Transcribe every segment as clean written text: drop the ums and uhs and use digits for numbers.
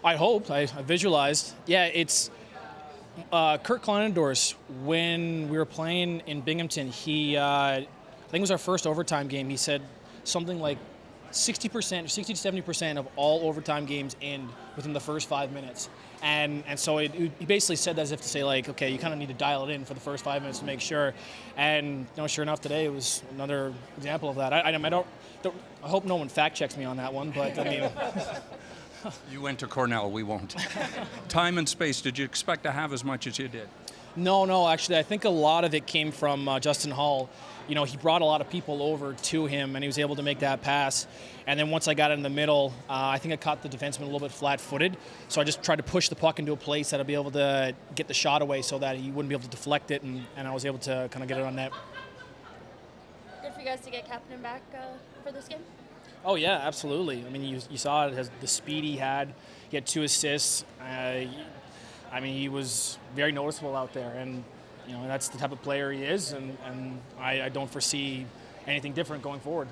I hoped. I visualized. Yeah, it's Kurt Kleinendorf. When we were playing in Binghamton, I think it was our first overtime game. He said something like 60%, 60 to 70% of all overtime games end within the first 5 minutes. And so he basically said that as if to say, like, okay, you kind of need to dial it in for the first 5 minutes to make sure. And sure enough, today it was another example of that. I hope no one fact checks me on that one, but I mean. You went to Cornell, we won't. Time and space, did you expect to have as much as you did? No, actually, I think a lot of it came from Justin Hall. He brought a lot of people over to him, and he was able to make that pass. And then once I got in the middle, I think I caught the defenseman a little bit flat-footed. So I just tried to push the puck into a place that I'd be able to get the shot away so that he wouldn't be able to deflect it, and I was able to kind of get it on net. Good for you guys to get Captain back for this game? Oh, yeah, absolutely. I mean, you saw it, the speed he had. He had 2 assists. He was very noticeable out there, and that's the type of player he is, and I don't foresee anything different going forward.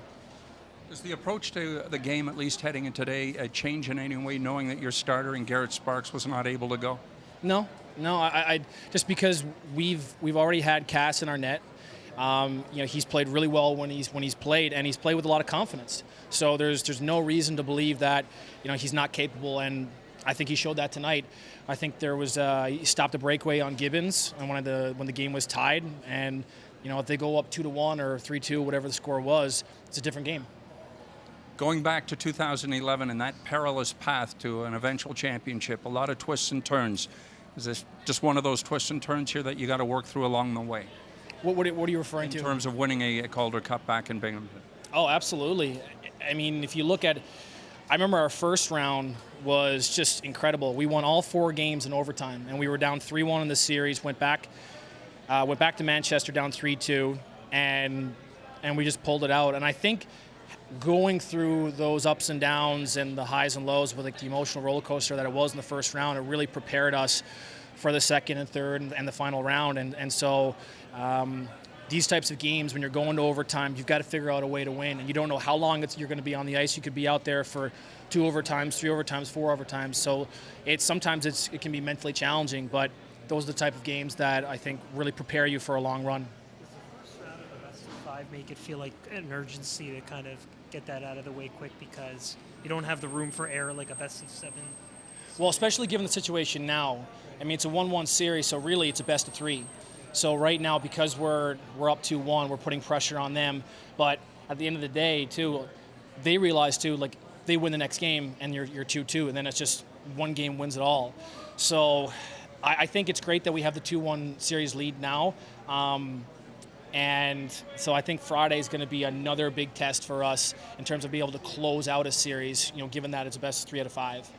Is the approach to the game, at least heading in today, change in any way, knowing that your starter in Garrett Sparks was not able to go? No. I just because we've already had Cass in our net. He's played really well when he's played, and he's played with a lot of confidence. So there's no reason to believe that he's not capable, and I think he showed that tonight. I think there was he stopped a breakaway on Gibbons, and when the game was tied, and if they go up 2-1 or 3-2, whatever the score was, it's a different game. Going back to 2011 and that perilous path to an eventual championship, a lot of twists and turns. Is this just one of those twists and turns here that you got to work through along the way? What are you referring to? In terms of winning a Calder Cup back in Binghamton. Oh, absolutely. I mean, if you look at, I remember our first round was just incredible. We won all 4 games in overtime, and we were down 3-1 in the series. Went back to Manchester down 3-2, and we just pulled it out. And I think going through those ups and downs and the highs and lows with the emotional roller coaster that it was in the first round, it really prepared us for the second and third and the final round. And so these types of games, when you're going to overtime, you've got to figure out a way to win. And you don't know how long you're going to be on the ice. You could be out there for 2 overtimes, 3 overtimes, 4 overtimes. So sometimes it can be mentally challenging, but those are the type of games that I think really prepare you for a long run. Does the first round of the best of 5 make it feel like an urgency to kind of get that out of the way quick because you don't have the room for error like a best of 7? Well, especially given the situation now. I mean, it's a 1-1 series, so really it's a best of 3. So right now, because we're up 2-1, we're putting pressure on them. But at the end of the day, too, they realize, too, like, they win the next game and you're 2-2, and then it's just one game wins it all. So I think it's great that we have the 2-1 series lead now. And so I think Friday is going to be another big test for us in terms of being able to close out a series, given that it's a best of 3 out of 5.